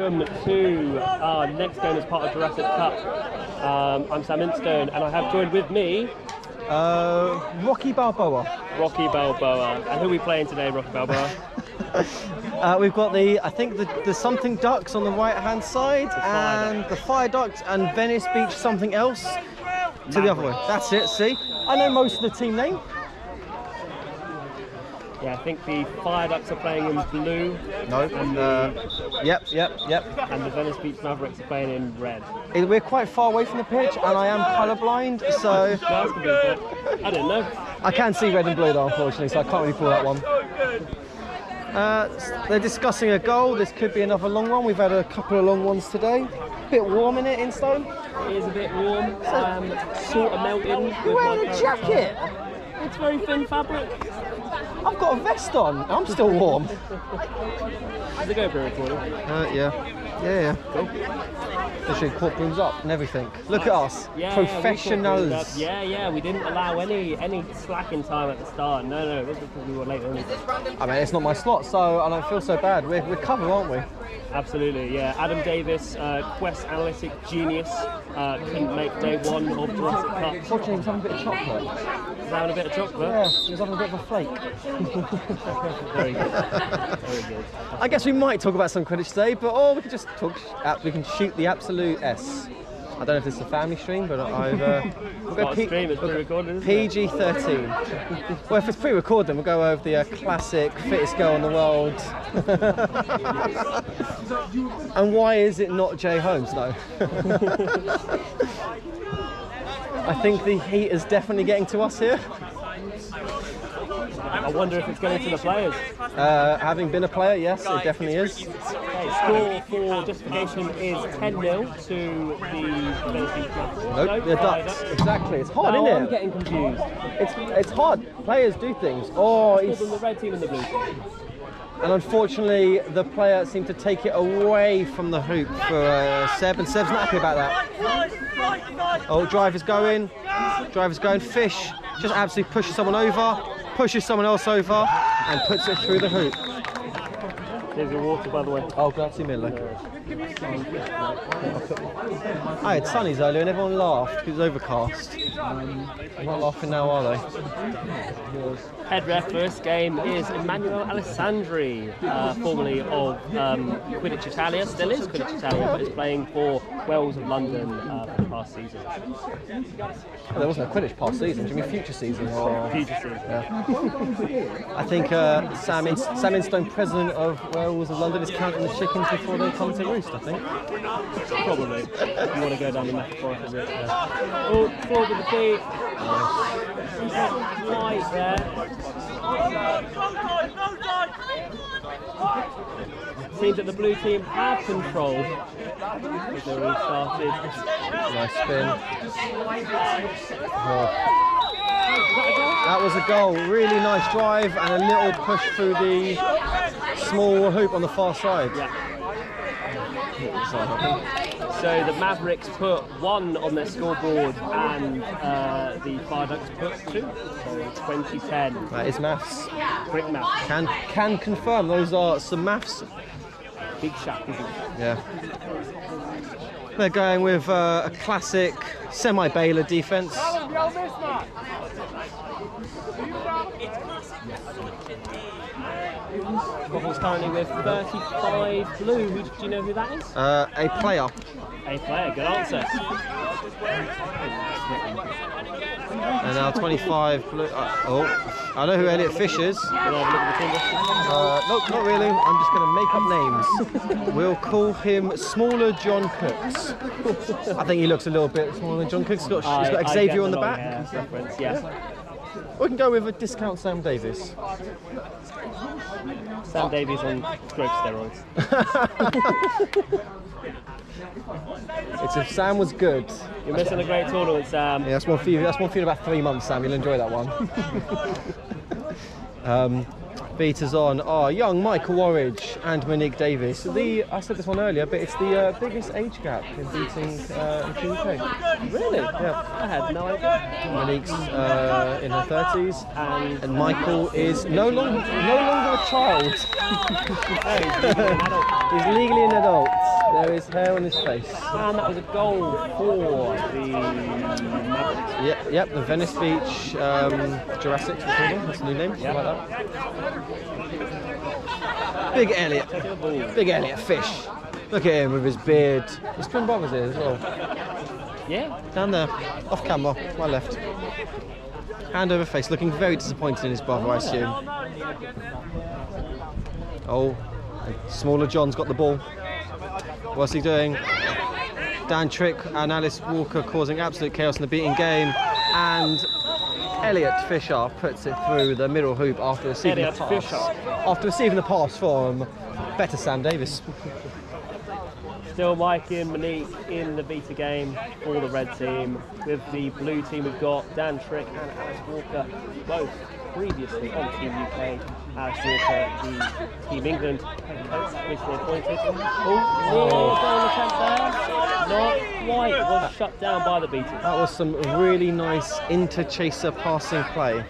welcome to our next game as part of Jurassic Cup. I'm Sam Instone, and I have joined with me... Rocky Balboa. Rocky Balboa. And who are we playing today, Rocky Balboa? We've got the something ducks on the right-hand side, and the fire ducks, and Venice Beach something else to the other way. That's it, see? I know most of the team name. Yeah, I think the Fire Ducks are playing in blue. No. Yep. And the Venice Beach Mavericks are playing in red. We're quite far away from the pitch, and I am colourblind, so... I didn't know. I can see red and blue though, unfortunately, so I can't really pull that one. They're discussing a goal. This could be another long one. We've had a couple of long ones today. A bit warm in it, Instone? It is a bit warm. Sort of melting. You're wearing a jacket! It's very thin fabric. I've got a vest on. I'm still warm. Is the GoPro recording? Yeah. Cool. Literally courtrooms up and everything. Look at us, professionals. Yeah. We didn't allow any slacking time at the start. No, it was because we were late. I mean, it's not my slot, so I don't feel so bad. We're covered, aren't we? Absolutely, yeah. Adam Davis, Quest Analytic genius, couldn't make day one of Jurassic Cup. Fortunately, he was having a bit of chocolate. He's having a bit of chocolate? Yeah, he was having a bit of a flake. Very good. Very good. I guess we might talk about some Quidditch today, but we can just talk. We can shoot the absolute S. I don't know if this is a family stream, but we'll go PG-13. Well, if it's pre-recorded, then we'll go over the classic fittest girl in the world. And why is it not Jay Holmes, though? I think the heat is definitely getting to us here. I wonder if it's getting to the players. Having been a player, yes, it definitely is. Score for justification is 10-0 to the Venice Beach Mavericks. Nope, the Ducks. Exactly. It's hard, isn't it? I'm getting confused. It's hard. Players do things. He's the red team and the blue team. And unfortunately, the player seemed to take it away from the hoop for Seb, and Seb's not happy about that. Oh, driver's going. Fish just absolutely pushes someone over, pushes someone else over, and puts it through the hoop. Here's your water, by the way. Oh, grazie mille. I had sunnies earlier and everyone laughed because it was overcast. They're not laughing now, are they? Head ref for this game is Emmanuel Alessandri, formerly of Quidditch Italia, still is Quidditch Italia, but is playing for Wells of London for the past season. There wasn't a Quidditch past season, do you mean future season? Future season. Yeah. I think Sam Instone, president of Wells of London, is counting the chickens before they come to roost, I think. Probably. You want to go down the metaphorical route there. Oh, forward with the feet. Right there. Seems that the blue team have control. They've already started. Nice spin. That was a goal. Really nice drive and a little push through the small hoop on the far side. Yeah. So the Mavericks put 1 on their scoreboard and the Fire Ducks put 2. So 2010. That is maths. Quick maths. Can confirm those are some maths. Big shot, isn't it? Yeah. They're going with a classic semi-bailer defence. Goggles currently with 35 blue. Do you know who that is? A player. A player, good answer. And now 25 blue. I know who Elliot Fish is. Nope, not really. I'm just going to make up names. We'll call him Smaller John Cooks. I think he looks a little bit smaller than John Cooks. He's got Xavier on the back. Reference, yeah. We can go with a discount Sam Davis. Sam Davies on growth steroids. It's if Sam was good. You're missing a great tournament, Sam. Yeah, that's one for you. That's one for you in about 3 months, Sam. You'll enjoy that one. Beaters on are young Michael Warridge and Monique Davis. I said this one earlier, but it's the biggest age gap in beating in the UK. Really? Yeah. I had no idea. Monique's in her 30s, and Michael is no longer a child. Oh, he's legally an adult. He's legally an adult. there is hair on his face. And that was a goal for the Mavericks. Yep, the Venice Beach Jurassic, that's a new name, Yep. like that. Big Elliot, Fish. Look at him with his beard. His twin brother's here as well. Yeah. Down there, off camera, my left. Hand over face, looking very disappointed in his brother, I assume. Oh, and smaller John's got the ball. What's he doing? Dan Trick and Alice Walker causing absolute chaos in the beating game. And Elliot Fisher puts it through the middle hoop after receiving the pass. After receiving the pass from better Sam Davis. Still Mike and Monique in the beta game for the red team. With the blue team, we've got Dan Trick and Alice Walker, both previously on Team UK. Alice Walker, the Team England coach, recently appointed. Oh, goal attempt there. Not quite. It was shut down by the beaters. That was some really nice inter-chaser passing play.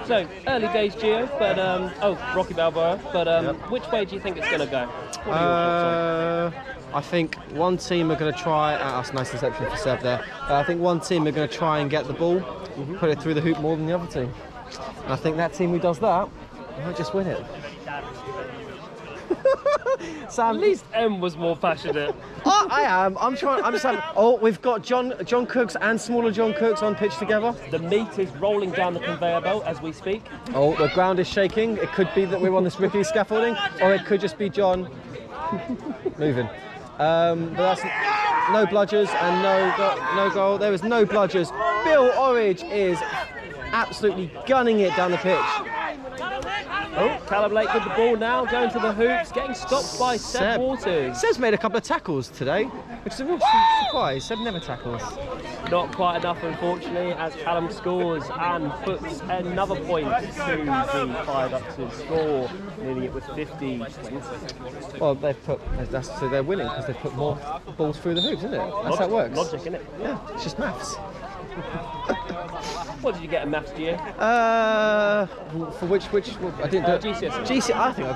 So, early days, Gio, but, Rocky Balboa, but which way do you think it's going to go? What are your thoughts on? I think one team are going to try, that's a nice interception for Seb there, I think one team are going to try and get the ball, put it through the hoop more than the other team. And I think that team who does that might just win it. Sam, At least M was more passionate. I am. I'm just having. Oh, we've got John Cooks and smaller John Cooks on pitch together. The meat is rolling down the conveyor belt as we speak. Oh, the ground is shaking. It could be that we're on this rickety scaffolding, or it could just be John moving. But that's no bludgers and no goal. There is no bludgers. Bill Orridge is absolutely gunning it down the pitch. Oh, Callum Lake with the ball now, going to the hoops, getting stopped by Seb Waters. Seb's made a couple of tackles today, which is a real surprise. Seb never tackles. Not quite enough, unfortunately, as Callum scores and puts another point to the fired up to score, leading it with 50-20. Well, so they're winning because they've put more balls through the hoops, isn't it? That's how it works. Logic, isn't it? Yeah, it's just maths. What did you get in maths, Gio? For which I didn't do it. GCSE. GCSE. I think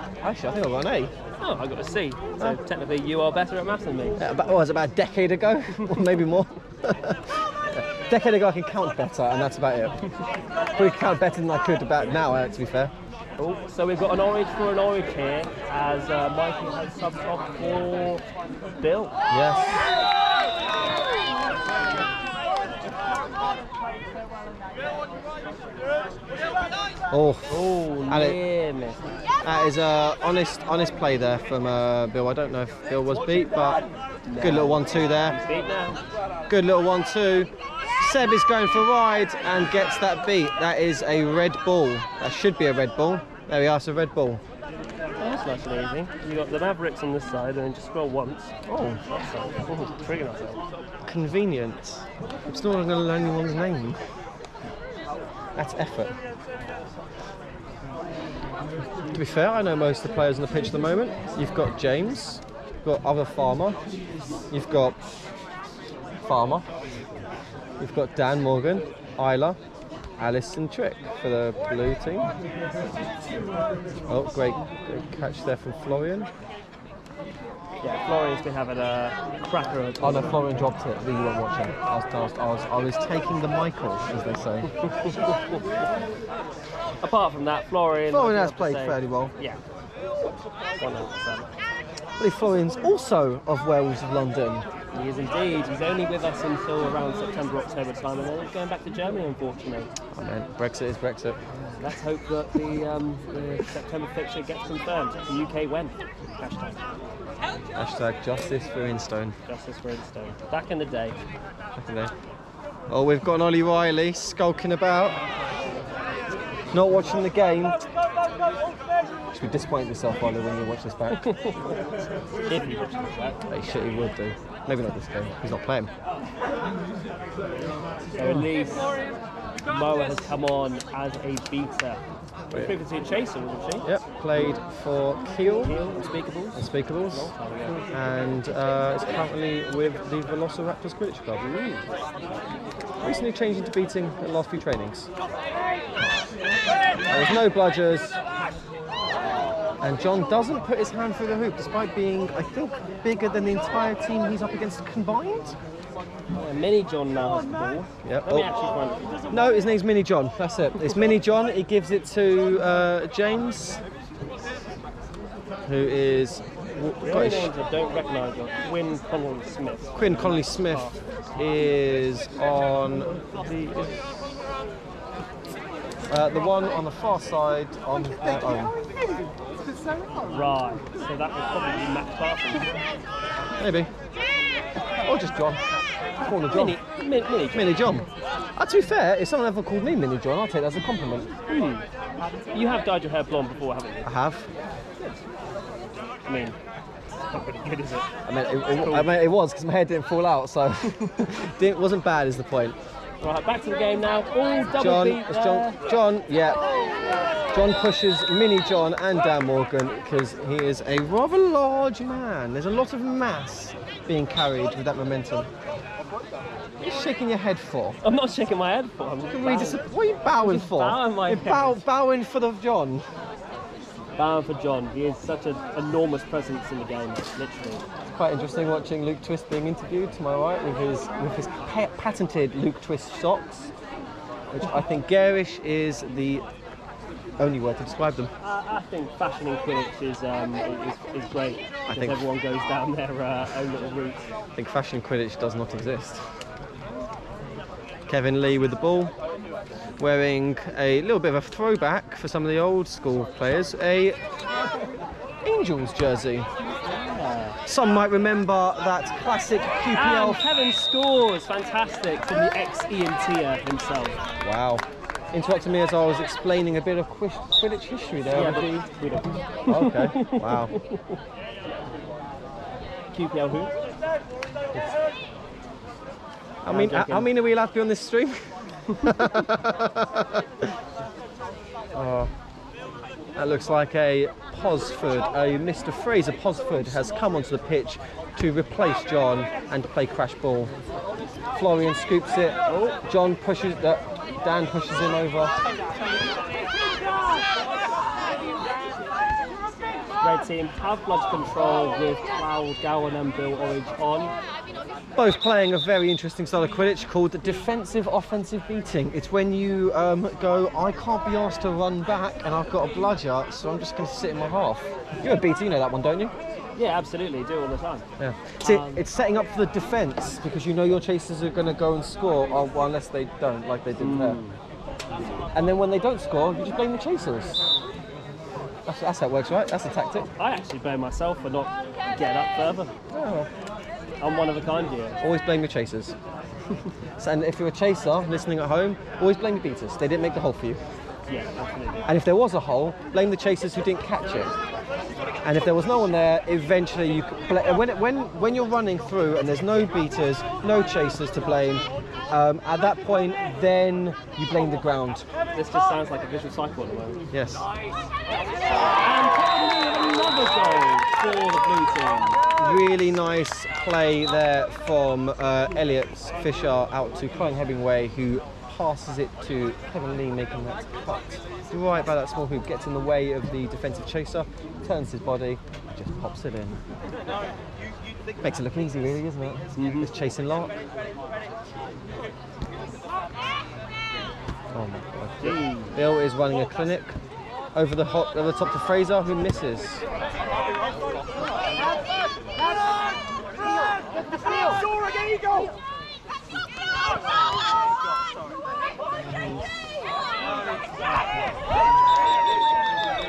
I got an A. Oh, I got a C. So technically, you are better at maths than me. Yeah, it was about a decade ago, or maybe more. A decade ago, I can count better, and that's about it. Probably count better than I could about now, to be fair. Oh, so we've got an orange for an orange here, as Mikey has subbed off for Bill. Yes. Oh, near miss. That is a honest play there from Bill. I don't know if Bill was beat, but good little 1-2 there. Beat now. Good little 1-2. Seb is going for a ride and gets that beat. That is a red ball. That should be a red ball. There we are, it's a red ball. Oh, that's nice and easy. You've got the Mavericks on this side and then just scroll once. Oh, Triggering ourselves. Convenient. I'm still not going to learn anyone's name. That's effort. To be fair, I know most of the players on the pitch at the moment. You've got James, you've got other Farmer, you've got Farmer, you've got Dan Morgan, Isla, Alice and Trick for the blue team. Oh, great catch there from Florian. Yeah, Florian's been having a cracker. Oh no, Florian dropped it. You weren't watching. I was taking the Michael, as they say. Apart from that, Florian has played fairly well. Yeah, 100%. I believe Florian's also of Wales of London. He is indeed. He's only with us until around September, October time, and then he's going back to Germany, unfortunately. Oh man, Brexit is Brexit. Let's hope that the September fixture gets confirmed. The UK went. Hashtag justice for Instone. Justice for Instone. Back in the day. Oh, we've got an Ollie Riley skulking about. Not watching the game. You should be disappointed with yourself, Ollie, when you watch this back. If you watch this back. Shit, he would do. Maybe not this game. He's not playing. So at least Moa has come on as a beater. Previously a chaser, wasn't she? Yep, played for Kiel. Unspeakables. And is currently with the Velociraptors Quidditch Club. Recently changed into beating the last few trainings. There's no bludgers. And John doesn't put his hand through the hoop, despite being, I think, bigger than the entire team he's up against combined. Mini John now has the ball. Yep. Let me actually find. No, his name's Mini John. That's it. It's Mini John. He gives it to James, who is The only names I don't recognise are Quinn Connolly Smith. Quinn Connolly Smith is on the one on the far side on their own. Right, so that would probably be Matt Clark. Maybe. Or just John. Call him John. Mini John. To be fair, if someone ever called me Mini John, I'll take that as a compliment. You have dyed your hair blonde before, haven't you? I have. I mean, it's not pretty good, is it? I mean, it was because my hair didn't fall out, so it wasn't bad is the point. Right, back to the game now. All double beat there. John, yeah. John pushes Mini John and Dan Morgan because he is a rather large man. There's a lot of mass being carried with that momentum. What are you shaking your head for? I'm not shaking my head for. What are you bowing for? Bowing my head. Bowing for the John. Bowing for John. He is such an enormous presence in the game, literally. It's quite interesting watching Luke Twist being interviewed to my right with his patented Luke Twist socks, which I think garish is the only word to describe them. I think fashion in Quidditch is great because everyone goes down their own little route. I think fashion in Quidditch does not exist. Kevin Lee with the ball, wearing a little bit of a throwback for some of the old school players, a Angels jersey. Yeah. Some might remember that classic QPL. And Kevin scores, fantastic, from the ex-Ian Tier himself. Wow. Interrupted me as I was explaining a bit of Quidditch history there. Yeah, we don't. Okay, wow. QPL who? How many are we allowed to be on this stream? That looks like a Posford, a Mr. Fraser Posford has come onto the pitch to replace John and play crash ball. Florian scoops it. John pushes Dan pushes him over. Red team have blood control with Cloud, Gowan and Bill Orange on. Both playing a very interesting style of Quidditch called defensive offensive beating. It's when you go, I can't be asked to run back and I've got a bludger, so I'm just going to sit in my half. You're a beater, you know that one, don't you? Yeah, absolutely, do all the time. Yeah. See, it's setting up for the defence because you know your chasers are going to go and score, well, unless they don't, like they did there. And then when they don't score, you just blame the chasers. That's how it works, right? That's the tactic. I actually blame myself for not getting up further. Oh. I'm one of a kind here. Always blame your chasers. And if you're a chaser listening at home, always blame your beaters. They didn't make the hole for you. Yeah, absolutely. And if there was a hole, blame the chasers who didn't catch it. And if there was no one there, eventually you when you're running through and there's no beaters, no chasers to blame, at that point, then you blame the ground. This just sounds like a vicious cycle at the moment. Yes. And another goal for the blue team. Really nice play there from Elliot Fisher out to Colin Hemingway, who passes it to Kevin Lee, making that cut right by that small hoop, gets in the way of the defensive chaser, turns his body, just pops it in. Makes it look easy, really, isn't it? It's chasing Lark. Oh my God. Bill is running a clinic over the top to Fraser, who misses.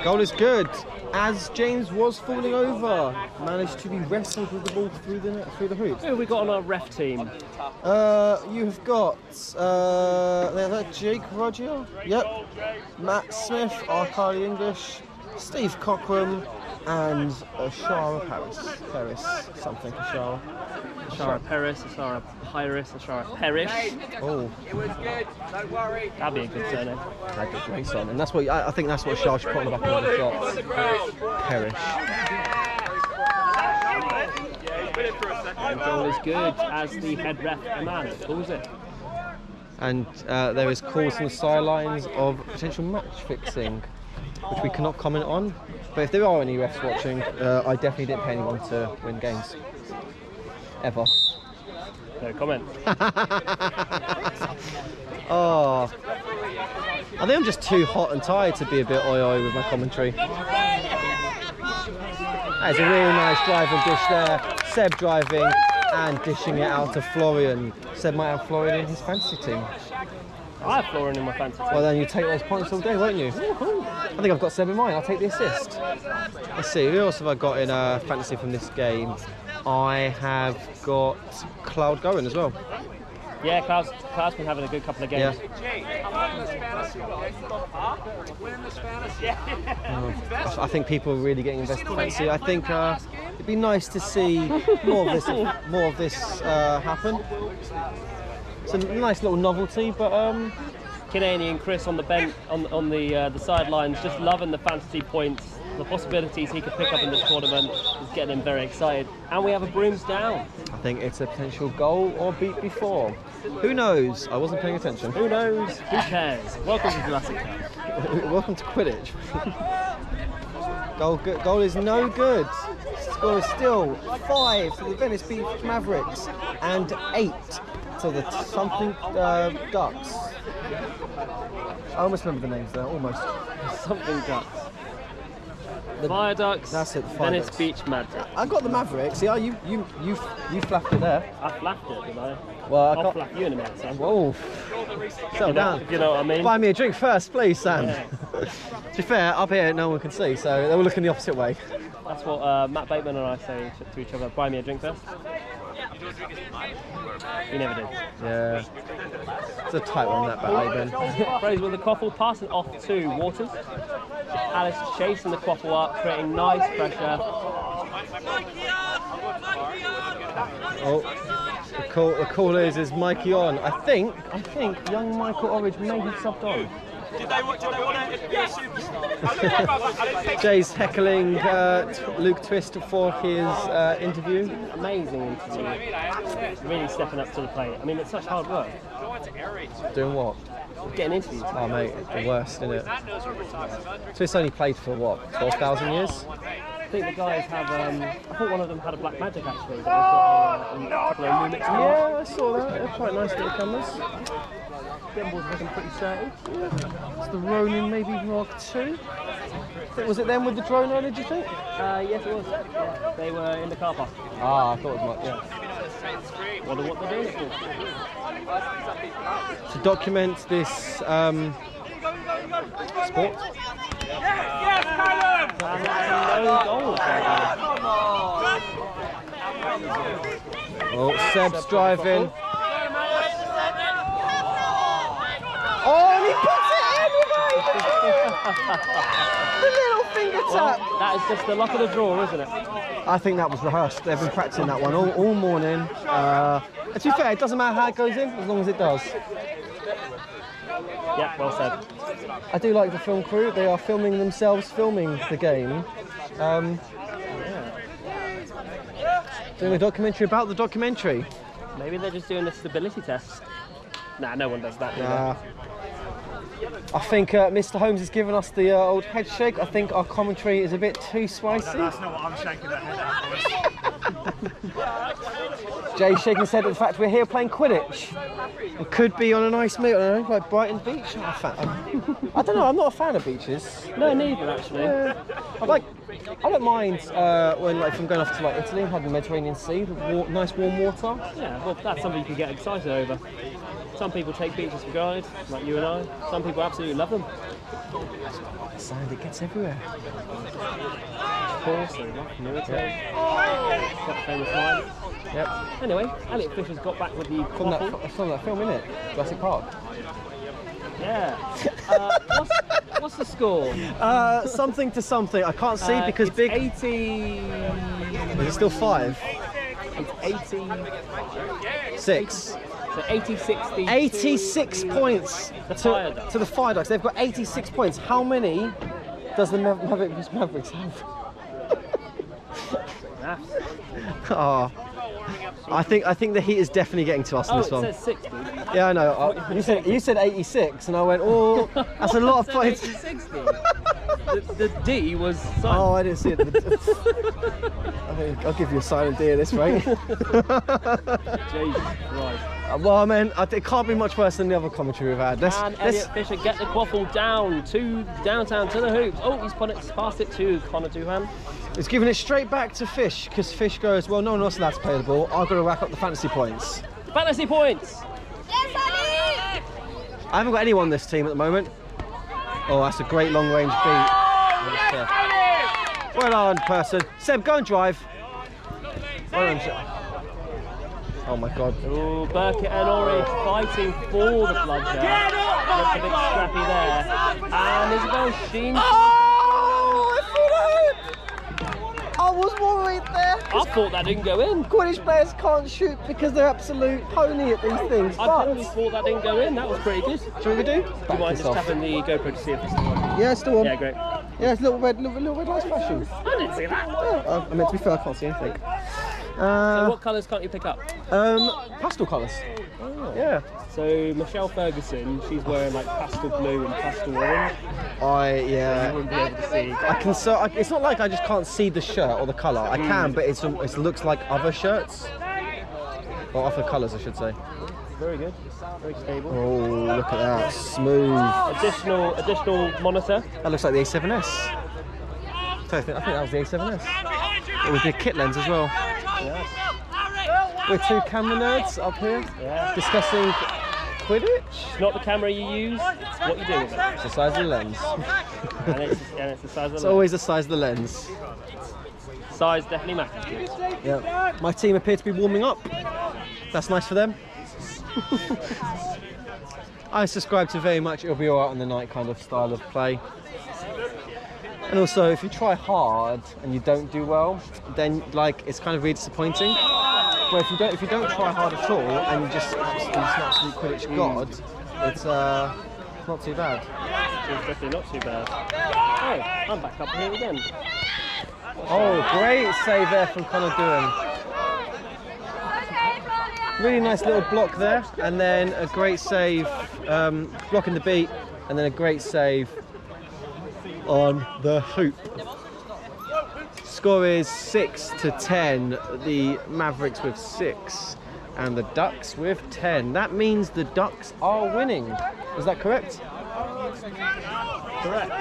Goal is good, as James was falling over, managed to be wrestled with the ball through the hoop. Who have we got on our ref team? You have got Jake Roger, yep, Matt Smith, Arcady English, Steve Cockram, and Ashara Paris, something Ashara. Ashara Paris, Ashara Pyrus, Ashara Perish. Oh, it was good. Don't worry. That'd be a good surname. That'd be a great surname, and that's what I think that's what Ashara should put on the back of the shots. Perish. The goal is good as the head ref, man, calls it. and there is calls from the sidelines of potential match fixing, which we cannot comment on. But if there are any refs watching, I definitely didn't pay anyone to win games. Ever. No comment. Oh, I think I'm just too hot and tired to be a bit oi-oi with my commentary. That's a really nice drive and dish there. Seb driving and dishing it out to Florian. Seb might have Florian in his fantasy team. I have Florian in my fantasy team. Well, then you take those points all day, won't you? I think I've got Seb in mine. I'll take the assist. Let's see, who else have I got in fantasy from this game? I have got Cloud going as well. Yeah, Cloud's been having a good couple of games. I think people are really getting invested in fantasy. I think it'd be nice to see more of this happen. It's a nice little novelty, but Kinaney and Chris on the bench, on the sidelines, just loving the fantasy points, the possibilities he could pick up in this tournament is getting him very excited. And we have a brooms down. I think it's a potential goal or beat before. Who knows? I wasn't paying attention. Who knows? Who cares? Welcome to Jurassic Park. Welcome to Quidditch. Goal is no good. Score is still 5 to the Venice Mavericks and 8 to the something Ducks. I almost remember the names there, almost. Something Ducks. The Viaducts. That's it. Venice Beach Mavericks. I got the Mavericks. Yeah, you flapped it there. I flapped it, did I? Well, I'll flap you in a minute, Sam. Whoa. Settle down. If you know what I mean. Buy me a drink first, please, Sam. Yeah. To be fair, up here no one can see, so they were looking the opposite way. That's what Matt Bateman and I say to each other. Buy me a drink first. You never did. Yeah. It's a tight one, that Matt Bateman. Fraser with the quaffle, passing off to Waters. Alice chasing the quaffle up, creating nice pressure. Oh, the call is Mikey on. I think young Michael Orridge may have subbed on. Did they want to be a superstar? Jay's heckling Luke Twist for his interview. Amazing interview. Really stepping up to the plate. I mean, it's such hard work. Doing what? Getting interviews. Oh mate, it's the worst, isn't it? Twist only played for what, 12,000 years? I think the guys have, I thought one of them had a black magic actually. But they've got a couple of lumix. Yeah, I saw that. They're quite nice little cameras. Gimbals looking pretty sturdy. It's the Ronin maybe Mark II? Was it them with the drone earlier, do you think? Yes, it was. Yeah. They were in the car park. Ah, I thought it was Mark, yeah. Wonder what they're doing for. To document this sport. Yes, Callum! Oh, Seb's driving. Oh, and he puts it in! The little finger tap. Well, that is just the luck of the draw, isn't it? I think that was rehearsed. They've been practicing that one all morning. And to be fair, it doesn't matter how it goes in, as long as it does. Yeah, well said. I do like the film crew. They are filming themselves filming the game. Doing a documentary about the documentary. Maybe they're just doing a stability test. Nah, no one does that, do Nah. I think Mr. Holmes has given us the old head shake. I think our commentary is a bit too spicy. That's not what I'm shaking that head at, boys. Jay's shaking his head at the fact we're here playing Quidditch. It could be on a nice meet, I don't know, like Brighton Beach. I don't know, I'm not a fan of beaches. No, neither actually. I don't mind when, like, if I'm going off to like Italy and have the Mediterranean Sea, the nice warm water. Yeah, well, that's something you can get excited over. Some people take beaches for granted, like you and I. Some people absolutely love them. Sand, it gets everywhere. Of course, they love military. Quite a famous line. Yep. Anyway, Elliot Fisher's got back with the From quaffle. that film, innit? Jurassic Park. Yeah. What's the score? Something to something. I can't see because it's big. 80. Is it still 5? It's 6. So 80-60. 86 points to the Fire Ducks. They've got 86 points. How many does the Mavericks have? Oh, I think the heat is definitely getting to us in this one. It says 60. Yeah, I know. You said 86, and I went, oh, that's a lot of points. 60. The D was silent. Oh, I didn't see it. I think I'll give you a silent D at this rate. Jesus Christ. Well, I mean, it can't be much worse than the other commentary we've had. And Elliot Fisher get the quaffle down to downtown to the hoops. Oh, he's passed it to Connor Doohan. He's giving it straight back to Fish, because Fish goes, well, no one else is allowed to play the ball. I've got to rack up the fantasy points. Fantasy points! I haven't got anyone on this team at the moment. Oh, that's a great long-range beat. Well done, person. Seb, go and drive. Well done, Seb. Oh my God. Oh, Burkett and Orridge fighting for the bludger. Looks a bit scrappy there. And Isabel Sheen. Oh, I was worried there. I thought that didn't go in. Quidditch players can't shoot because they're absolute pony at these things. I totally thought that didn't go in. That was pretty good. Shall we do? Do you mind just tapping the GoPro to see if it's still on? Yeah, it's still on. Yeah, great. Yeah, it's little red lights flashing. I didn't see that. Yeah, I meant to be fair, I can't see anything. So what colours can't you pick up? Pastel colours. Oh. Yeah. So Michelle Ferguson, she's wearing like pastel blue and pastel orange. Yeah. You wouldn't be able to see. I can. It's not like I just can't see the shirt or the colour. I can, but it looks like other shirts or other colours, I should say. Very good. Very stable. Oh, look at that, smooth. Additional monitor. That looks like the A7S. I think that was the A7S. With the kit lens as well. Yes. We're two camera nerds up here discussing Quidditch. It's not the camera you use, it's what you do with it. It's the size of the lens. and it's the size of the It's lens. always the size of the lens. Size definitely matters. Yeah. My team appear to be warming up. That's nice for them. I subscribe to very much it'll be alright on the night kind of style of play. And also, if you try hard and you don't do well, then it's kind of really disappointing. But if you don't try hard at all and you're just an absolute Quidditch god, it's not too bad. It's definitely not too bad. Oh, I'm back up here again. Oh, great save there from Connor Doohan. Really nice little block there, and then a great save, blocking the beat, and then a great save on the hoop. Score is 6-10. The Mavericks with 6 and the Ducks with 10. That means the Ducks are winning. Is that correct? Correct.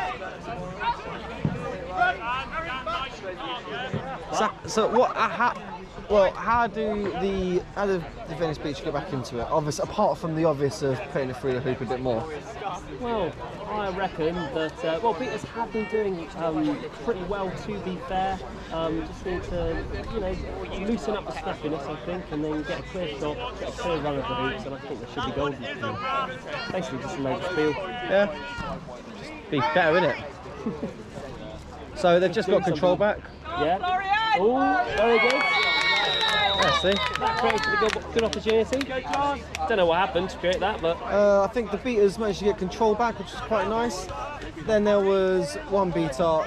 So what? How do the Venice Beach get back into it? Obvious, apart from the obvious of putting it through the hoop a bit more. Well, I reckon that beaters have been doing pretty well, to be fair. Just need to, loosen up the scrappiness, I think, and then get a clear shot, get a clear run of the hoops, and I think they should be golden. Basically, just a load of spiel. Yeah. Just be better, innit? So they've just got control back. Yeah. Oh, very good. Yeah, see? That created a good opportunity. Don't know what happened to create that, but I think the beaters managed to get control back, which is quite nice. Then there was one beater,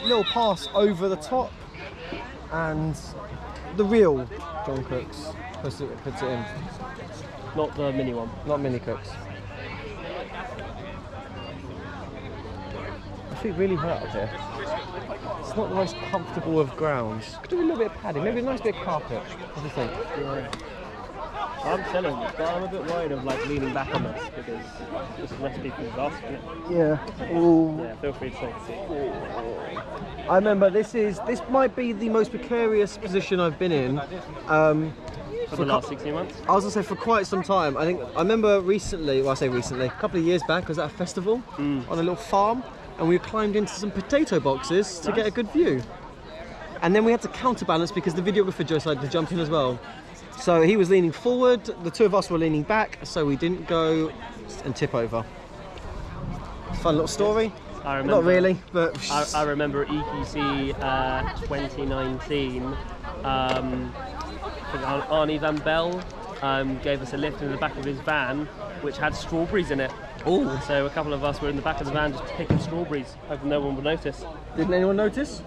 little pass over the top, and the real John Cooks puts it in. not the mini one. Not mini Cooks. I feel really hurt up here. It's not the most comfortable of grounds. Could do a little bit of padding, maybe a nice bit of carpet. What do you think? Yeah. I'm chilling, but I'm a bit worried of leaning back on this because it's a recipe for disaster, isn't it? Yeah. Ooh. Yeah, feel free to say it. I remember this might be the most precarious position I've been in. For the last 16 months? I was going to say for quite some time. I remember recently, a couple of years back, I was at a festival on a little farm, and we climbed into some potato boxes to get a good view. And then we had to counterbalance because the videographer decided to jump in as well. So he was leaning forward, the two of us were leaning back, so we didn't go and tip over. Fun little story. I remember, not really, but... I remember EPC 2019. Arnie Van Bell gave us a lift in the back of his van, which had strawberries in it. Oh! So a couple of us were in the back of the van just picking strawberries, hoping no one would notice. Didn't anyone notice?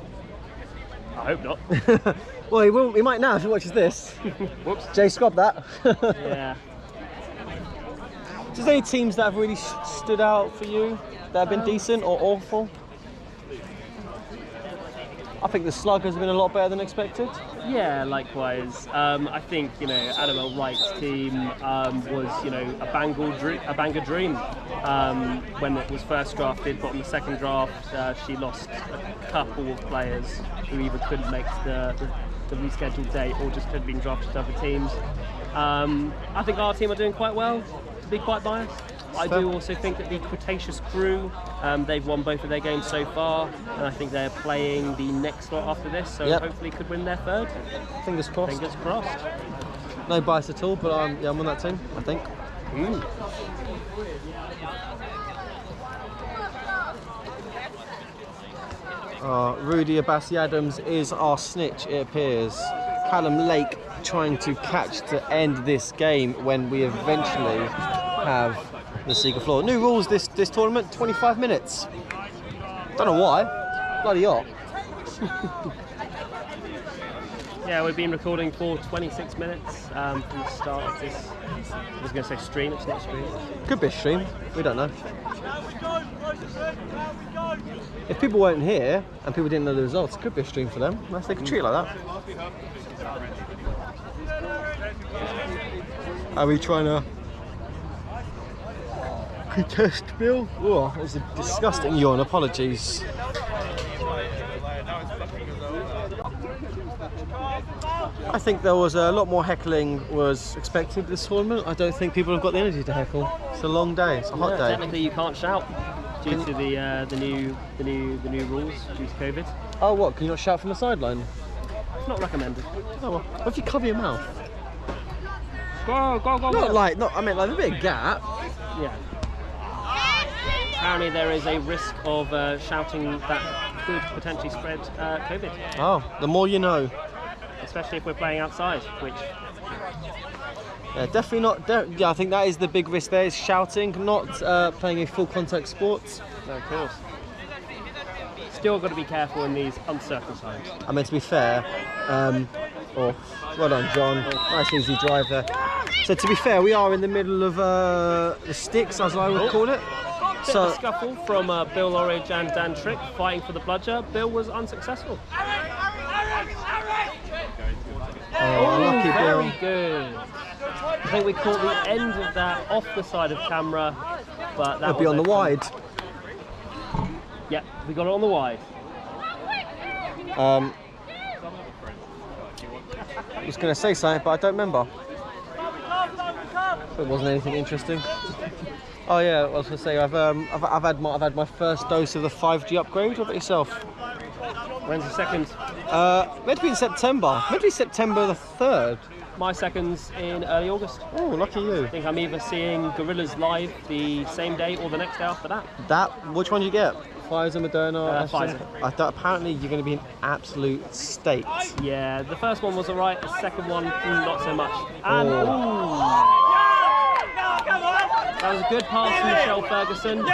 I hope not. Well, he will. He might now if he watches this. Whoops. Jay, scrub that. Yeah. Is there any teams that have really stood out for you that have been decent or awful? I think the Sluggers have been a lot better than expected. Yeah, likewise. I think Annabelle Wright's team was a Bangor dream when it was first drafted, but in the second draft she lost a couple of players who either couldn't make the rescheduled date or just had been drafted to other teams. I think our team are doing quite well, to be quite biased. I do also think that the Cretaceous crew, they've won both of their games so far, and I think they're playing the next lot after this, so hopefully could win their third. Fingers crossed. Fingers crossed. No bias at all, but I'm on that team, I think. Rudy Abassi-Adams is our snitch, it appears. Callum Lake trying to catch to end this game when we eventually have the Seagull floor. New rules this tournament, 25 minutes. Don't know why. Bloody hot. Yeah, we've been recording for 26 minutes from the start of this. I was going to say stream, it's not stream. Could be a stream, we don't know. If people weren't here and people didn't know the results, it could be a stream for them. They could treat it like that. Are we trying to contest Bill? Oh, that was a disgusting yawn, apologies. I think there was a lot more heckling was expected this tournament. I don't think people have got the energy to heckle. It's a long day, it's a hot day. Technically you can't shout due to the new rules due to COVID. Oh what, can you not shout from the sideline? It's not recommended. Oh well, what if you cover your mouth? Go, go, go, Not like, I mean like a bit of gap. Yeah. Apparently there is a risk of shouting that could potentially spread COVID. Oh, the more you know. Especially if we're playing outside, which... Yeah, definitely not. Yeah, I think that is the big risk there, is shouting, not playing a full contact sport. No, of course. Still got to be careful in these uncertain times. I mean, to be fair, well done, John. Nice easy drive there. So to be fair, we are in the middle of the sticks, as I would call it. Bit of a scuffle from Bill Orridge and Dan Trick fighting for the bludger. Bill was unsuccessful. Oh, lucky Bill. Very good. I think we caught the end of that off the side of camera, but that It'll be on the wide. Yeah, we got it on the wide. I was going to say something, but I don't remember. It wasn't anything interesting. Oh yeah, I was going to say I've had my first dose of the 5G upgrade. What about yourself? When's the second? Meant to be in September. Meant to be September the 3rd. My second's in early August. Oh, lucky you. I think I'm either seeing Gorillas live the same day or the next day after that. Which one did you get? Pfizer, Moderna? Pfizer. I thought apparently you're going to be in absolute state. Yeah, the first one was alright, the second one, not so much. And, that was a good pass from Michelle Ferguson. Good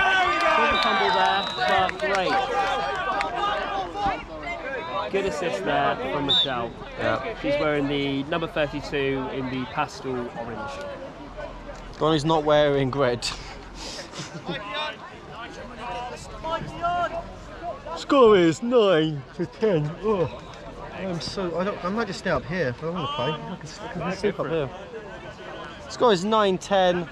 fumble there, but great. Good assist there from Michelle. Yeah. She's wearing the number 32 in the pastel orange. Donnie's not wearing red. Score is 9-10. Oh, I might just stay up here. I don't want to play. I can sleep up here. Score is 9-10.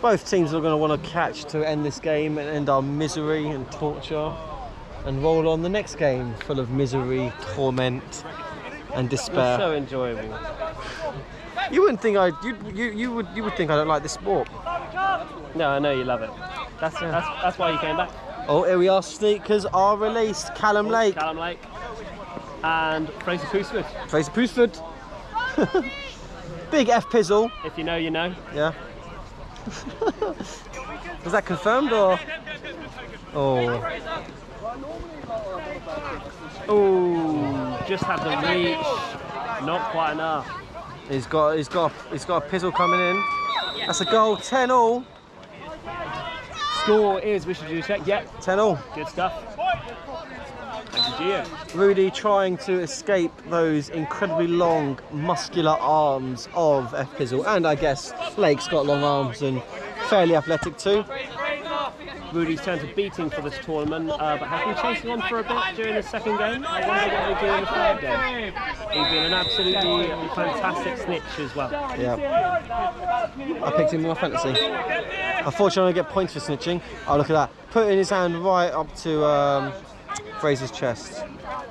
Both teams are going to want to catch to end this game and end our misery and torture, and roll on the next game full of misery, torment, and despair. It's so enjoyable. You wouldn't think you would think I don't like this sport. No, I know you love it. That's why you came back. Oh, here we are. Sneakers are released. Callum Lake. Callum Lake. And Fraser Poosford. Fraser Poosford. Big F Pizzle. If you know, you know. Yeah. Was that confirmed or? Oh. Oh, just had the reach. Not quite enough. He's got a pizzle coming in. That's a goal. 10-all. Score is, we should do a check. Yep. 10-all. Good stuff. Thank you, Gio. Rudy trying to escape those incredibly long, muscular arms of F. Pizzle, and I guess Lake's got long arms and fairly athletic too. Rudy's turned to beating for this tournament, but has been chasing on for a bit during the second game. I wonder what he'll do in the third game. He's been an absolutely fantastic snitch as well. Yeah. I picked him in my fantasy. Unfortunately, I get points for snitching. Oh, look at that. Putting his hand right up to Fraser's chest.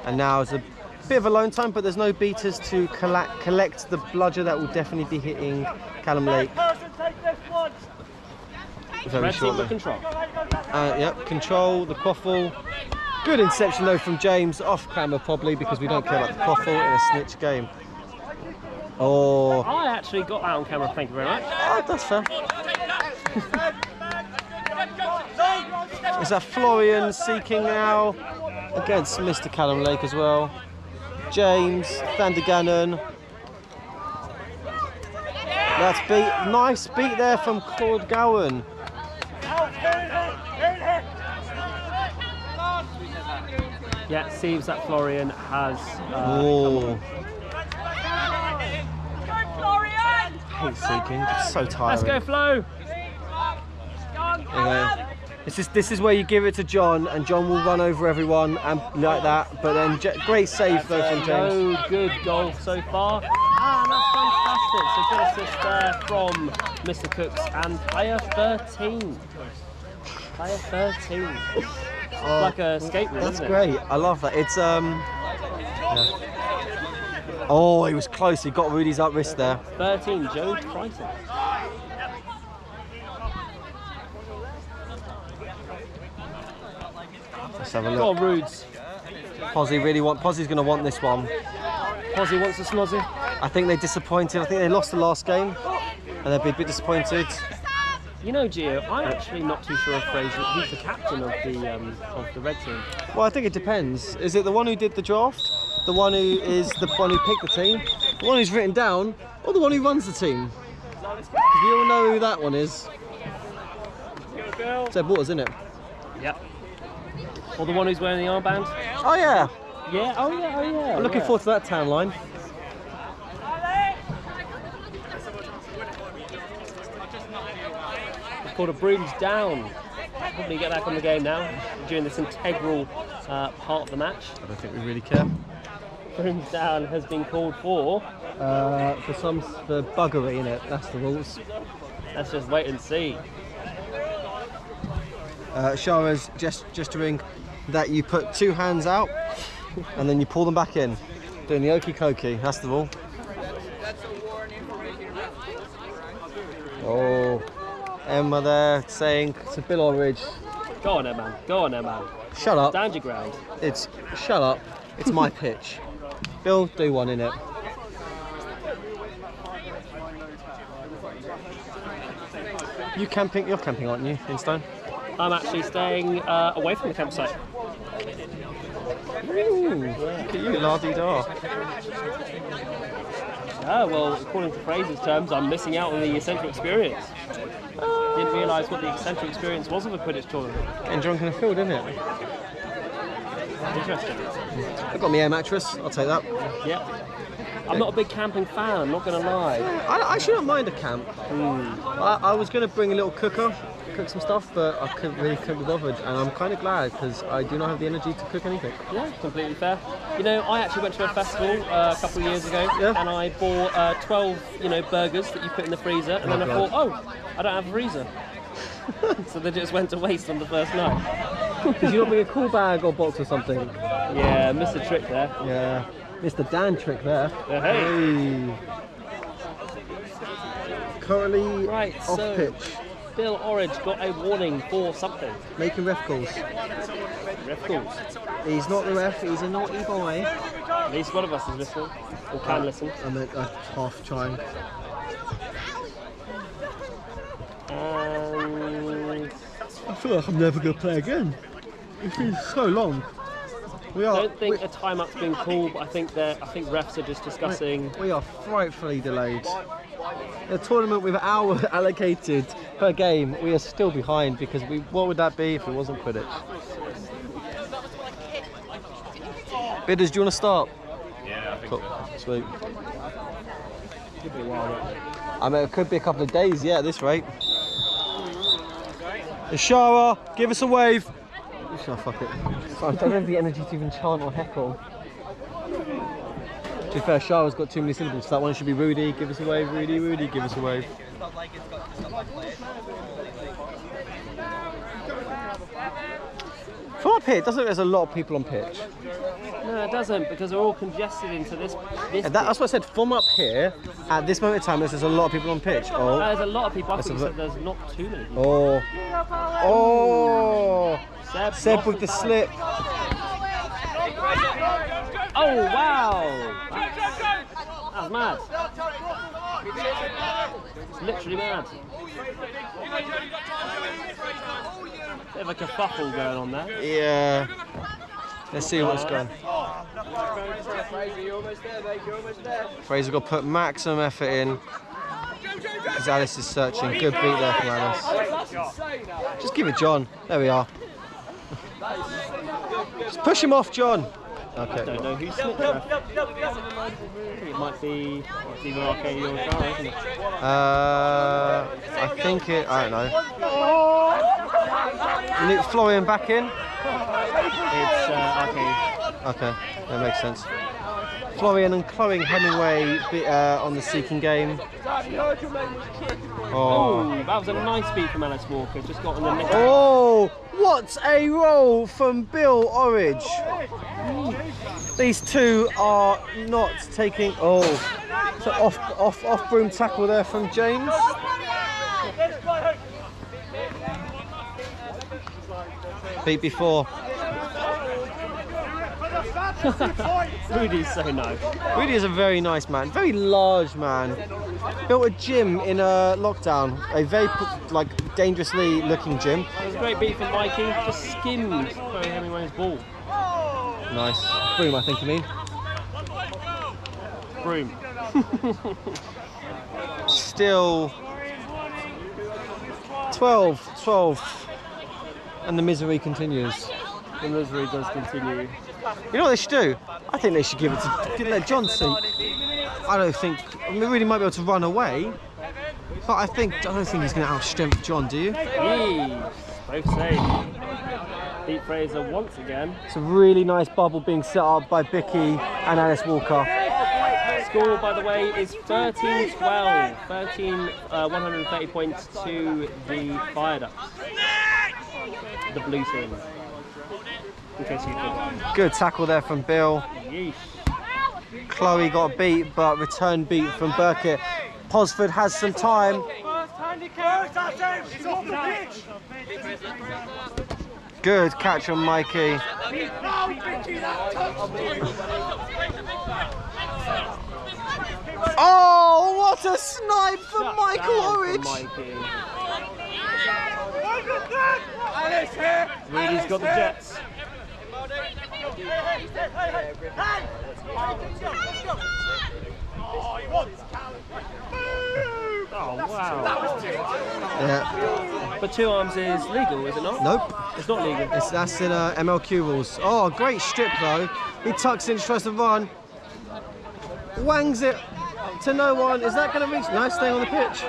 And now it's a bit of a lone time, but there's no beaters to collect the bludger that will definitely be hitting Callum Lake very shortly. Control. Yep, control, the quaffle. Good inception though from James, off camera probably, because we don't care about the quaffle in a snitch game. Oh. I actually got that on camera, thank you very much. Oh, that's fair. Is that Florian seeking now against Mr. Callum Lake as well? James, Vandergannen. That's beat. Nice beat there from Claude Gowan. Yeah, it seems that Florian has. He's seeking. It's so tiring. Let's go, Flo. Anyway, this is where you give it to John, and John will run over everyone and like that. But then great save though from James. No good goal so far. That's fantastic. So good assist there from Mr. Cooks and player 13. Player 13. Oh, like a skate room, that's isn't it? great. I love that. It's yeah. Oh, he was close. He got Rudy's up wrist there. 13, Joe Crichton. Let's have a Go look. on, Rudes. Pozzie's going to want this one. Pozzie wants a snozzy. I think they're disappointed. I think they lost the last game, and they'll be a bit disappointed. You know, Gio, I'm actually not too sure if Fraser, he's the captain of the red team. Well, I think it depends. Is it the one who did the draft? The one who is the one who picked the team? The one who's written down? Or the one who runs the team? You all know who that one is. Seb Waters, isn't it? Yep. Or the one who's wearing the armband? Oh yeah. Yeah, oh yeah. I'm looking forward to that tan line. It's called a brooms down. Probably get back on the game now during this integral part of the match. I don't think we really care. Brooms down has been called for buggery in it. That's the rules. Let's just wait and see. Shara's gesturing that you put two hands out and then you pull them back in. Doing the okie dokie. That's the rule. Oh. Emma there saying to Bill Aldridge. Go on, Emma. Go on, Emma. Shut up. Stand your ground. Shut up. It's my pitch. Bill, do one in it. You're camping, aren't you, in Stone? I'm actually staying away from the campsite. Ooh, look at you, la-dee-da. Oh, well, according to Fraser's terms, I'm missing out on the essential experience. Didn't realise what the essential experience was of a Quidditch tournament. Getting drunk in a field, isn't it? Interesting. I've got my air mattress, I'll take that. Yep. I'm not a big camping fan, I'm not going to lie. I shouldn't mind a camp. I was going to bring a little cooker, cook some stuff, but I couldn't be bothered, and I'm kind of glad because I do not have the energy to cook anything. Yeah, completely fair. You know, I actually went to a festival a couple of years ago, and I bought 12, burgers that you put in the freezer, and then I thought, I don't have a freezer. So they just went to waste on the first night. Did you not bring a cool bag or box or something? Yeah, missed a trick there. Yeah, Mr. Dan trick there. Hey. Currently off so pitch. Bill Orridge got a warning for something. Making ref calls. Ref calls. He's not the ref, he's a naughty boy. At least one of us is listening, or can listen. I'm half trying. And I feel like I'm never going to play again. It's been so long. We I are. don't think a timeout's been called, but I think refs are just discussing. We are frightfully delayed. A tournament with an hour allocated per game, we are still behind because what would that be if it wasn't Quidditch? Bidders, do you want to start? Yeah, I think Cool. Sweet. Could be a while, won't it? I mean, it could be a couple of days, yeah, at this rate. Ishara, give us a wave. Oh, fuck it. So I don't have the energy to even chant or heckle. To be fair, Ishara's got too many syllables, so that one should be Rudy, give us a wave, Rudy, Rudy, give us a wave. From up here, it doesn't look like there's a lot of people on pitch. No, it doesn't, because they're all congested into this. That's what I said, from up here, at this moment in time, there's a lot of people on pitch. Oh, There's a lot of people. I think you said there's not too many people. oh, oh. Seb with the lost slip. Oh, wow! That's mad. It's literally mad. Bit of a kerfuffle going on there. Yeah. Let's see what's going. Fraser got to put maximum effort in because Alice is searching. Good beat there from Alice. Just give it John. There we are. Just push him off, John. I Okay. don't know who's slipped ref. I think it might be either Arcady or Shara, isn't it? I think it. I don't know. Luke Florian back in. It's Arcady. Okay, that makes sense. Florian and Chloe Hemingway on the Seeking game. Oh, that was a nice beat from Alice Walker. Just got on the nick. Oh, what a roll from Bill Orridge. These two are not taking. Oh, so off broom tackle there from James. Beat before. Rudy's so nice. Rudy is a very nice man, very large man. Built a gym in a lockdown, a very dangerously looking gym. It was a great beat from Mikey. Just skimmed Chloe Hemingway's ball. Nice. Broom, I think you mean. Broom. Still 12. And the misery continues. The misery does continue. You know what they should do? I think they should give it to let John see. I don't think. I mean, really might be able to run away, but I don't think he's going to outstrength John. Do you? Yeesh. Both safe. Pete Fraser once again. It's a really nice bubble being set up by Bicky and Alice Walker. Score, by the way, is 13-12. 130 points to the Fire Ducks. The blue team. In case you forgot. Good tackle there from Bill. Yeesh. Chloe got a beat, but return beat from Burkett. Posford has some time. Good catch on Mikey. Oh, what a snipe from Shut Michael down from Orridge! Mikey. Rudy's got the Jets. Oh, wow. Yeah. But two arms is legal, is it not? Nope. It's not legal. That's in MLQ rules. Oh, great strip though. He tucks in, tries to run. Wangs it to no one. Is that going to reach? No, staying on the pitch.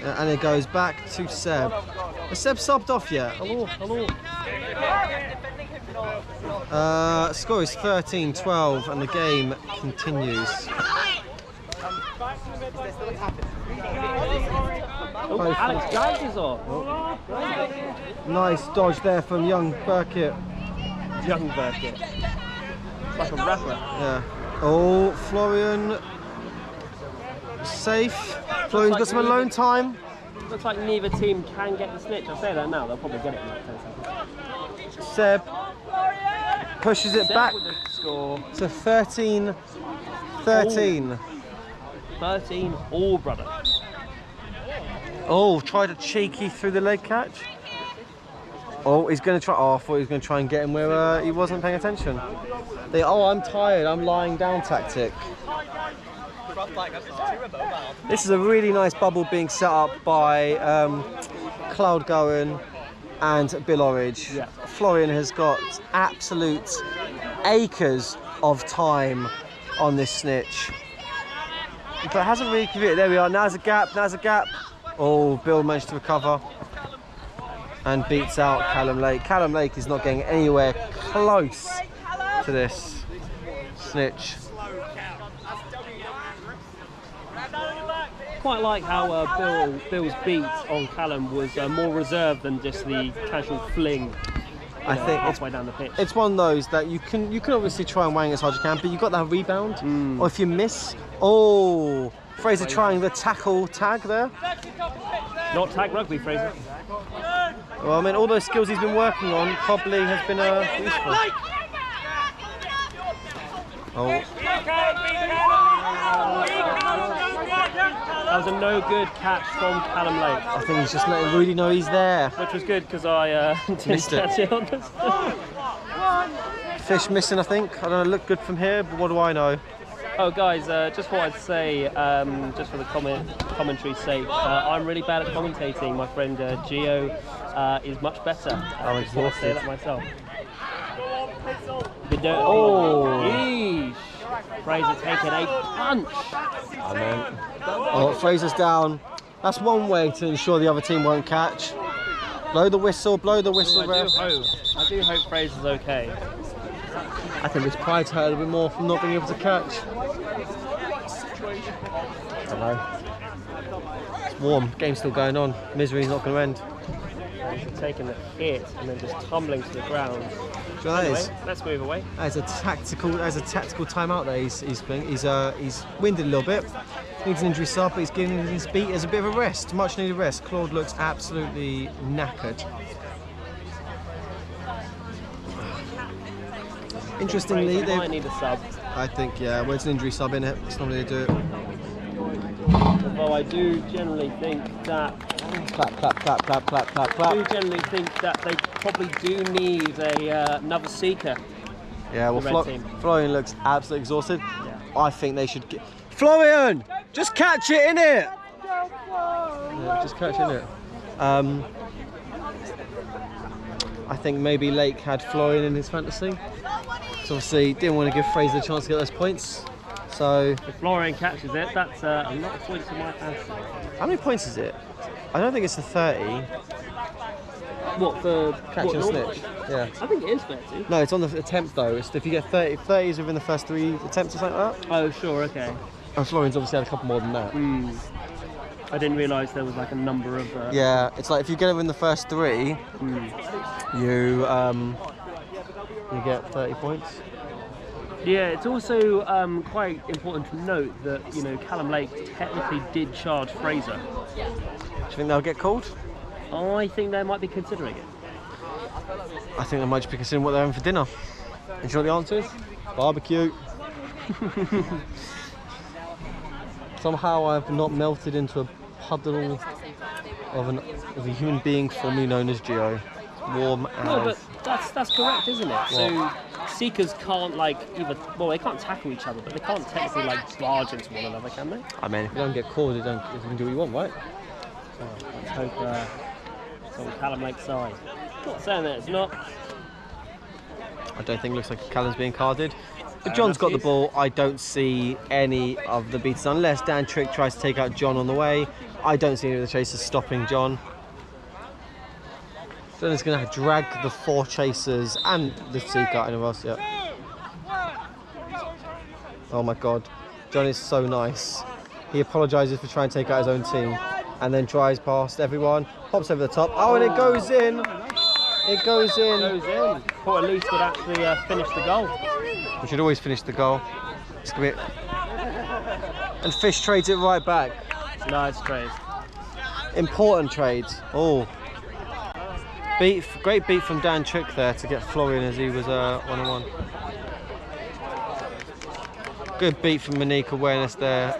And it goes back to Seb. Has Seb subbed off yet? Hello. Score is 13-12 and the game continues. Oh, Alex Giles is off. Nice dodge there from young Burkett. Young Burkett. It's like a rapper. Yeah. Oh, Florian. Safe. Florian's got some alone time. Looks like neither team can get the snitch. I'll say that now. They'll probably get it in like 10 seconds. Seb pushes it Seb back with the score. to 13-13. 13 all, brother. Oh, tried a cheeky through the leg catch. Oh, he's going to try. Oh, I thought he was going to try and get him where he wasn't paying attention. Oh, I'm tired. I'm lying down tactic. This is a really nice bubble being set up by Cloud Gowan and Bill Orridge. Yeah. Florian has got absolute acres of time on this snitch, but hasn't really converted. There we are. Now's a gap. Now's a gap. Oh, Bill managed to recover and beats out Callum Lake. Callum Lake is not getting anywhere close to this snitch. Quite like how Bill's beat on Callum was more reserved than just the casual fling. I think halfway down the pitch. It's one of those that you can obviously try and wang as hard as you can, but you've got that rebound. Or if you miss, oh, Fraser trying the tackle tag there. Not tag rugby, Fraser. Well, I mean, all those skills he's been working on probably has been useful. Oh. That was a no good catch from Callum Lake. I think he's just letting Rudy know he's there. Which was good because I didn't catch it on this. Fish missing, I think. I don't know, look good from here, but what do I know? Oh, guys, just thought I'd say, just for the commentary's sake, I'm really bad at commentating. My friend Gio is much better. I'm just want to say that myself. Oh! Yeesh. Fraser taking a punch. Oh, Fraser's down. That's one way to ensure the other team won't catch. Blow the whistle, ref. I do hope Fraser's okay. I think his pride's hurt a little bit more from not being able to catch. I don't know. It's warm, game's still going on. Misery's not going to end. Fraser taking the hit and then just tumbling to the ground. Do you know Anyway, that is? let's move away. As a tactical timeout there he's playing. He's winded a little bit. Needs an injury sub, but he's giving his beat as a bit of a rest, much needed rest. Claude looks absolutely knackered. Interestingly, Fraser might need a sub. I think, yeah, when it's an injury sub in it, it's not going to do it. Although I do generally think that I do generally think that they probably do need another seeker. Yeah, well, The red team. Florian looks absolutely exhausted. Yeah. I think they should get... Florian! Just catch it, innit? Yeah, just catch it, innit? I think maybe Lake had Florian in his fantasy. Because obviously didn't want to give Fraser a chance to get those points. So... If Florian catches it, that's a lot of points in my fantasy. How many points is it? I don't think it's the 30. What, for Catching a normally? snitch. Yeah. I think it is 30. No, it's on the attempt though. It's if you get 30 is within the first 3 attempts or something like that. Oh, sure, okay. And Florian's obviously had a couple more than that. I didn't realise there was like a number of... Yeah, it's like if you get it within the first 3, you get 30 points. Yeah, it's also quite important to note that, you know, Callum Lake technically did charge Fraser. Do you think they'll get called? I think they might be considering it. I think they might just be considering what they're having for dinner. And do you know what the answer is? Barbecue. Somehow I've not melted into a puddle of a human being formerly known as Gio. Warm as... No, but that's correct, isn't it? So seekers can't they can't tackle each other, but they can't technically barge into one another, can they? I mean, if you don't get caught, you can do what you want, right? So let's hope it's on Callum Lake's side. Not saying that it's not. I don't think it looks like Callum's being carded. But John's got the ball. I don't see any of the beats unless Dan Trick tries to take out John on the way. I don't see any of the chasers stopping John. John is going to drag the 4 chasers and the seeker in a else. Yep. Oh my God, John is so nice. He apologises for trying to take out his own team and then tries past everyone, hops over the top. Oh, and it goes in. It goes in. Goes in. Thought at least would actually finish the goal. We should always finish the goal. It's gonna be... And Fish trades it right back. Nice trade. Important trades. Oh. Great beat from Dan Trick there to get Florian as he was one-on-one. Good beat from Monique Awareness there.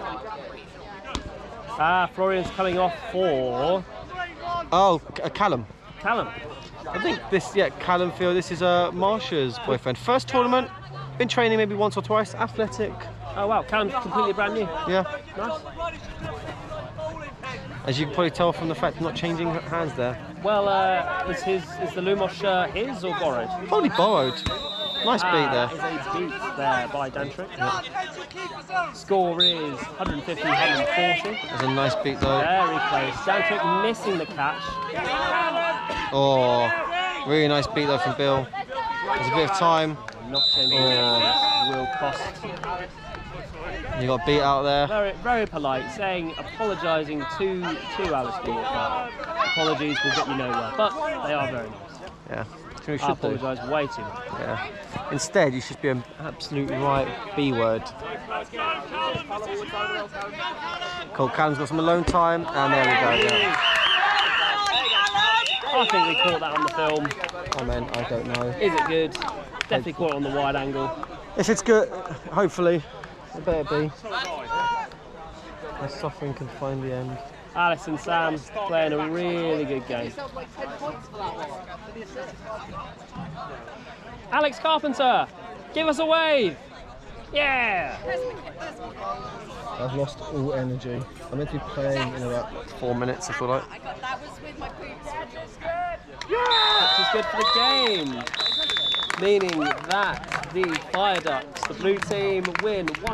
Florian's coming off for... Oh, Callum. Callum. I think this, Callum Field, this is Marsha's boyfriend. First tournament, been training maybe once or twice, athletic. Oh wow, Callum's completely brand new. Yeah. Nice. As you can probably tell from the fact of not changing hands there. Well, is the Lumos shirt his or borrowed? Probably borrowed. Nice beat there. Is a beat there by Dantrick. Yeah. Score is 150-140. That's a nice beat though. Very close. Dantrick missing the catch. Oh, really nice beat though from Bill. There's a bit of time. Not changing will cost. You got beat out there. Very, very polite, saying, apologising to Alice Walker. Apologies will get you nowhere, but they are very nice. Yeah. I apologise way too much. Yeah. Instead, you should be an absolute right B word. Cool. Callum's got some alone time, and there we go. Yeah. I think we caught that on the film. I mean, I don't know. Is it good? Definitely caught it on the wide angle. If it's good, hopefully, it better be. My suffering can find the end. Alice and Sam playing a really good game. Alex Carpenter, give us a wave. Yeah. I've lost all energy. I'm meant to be playing in about 4 minutes, I feel like. That was with my boots. Which is good for the game. Meaning that the Fire Ducks, the blue team, win 1.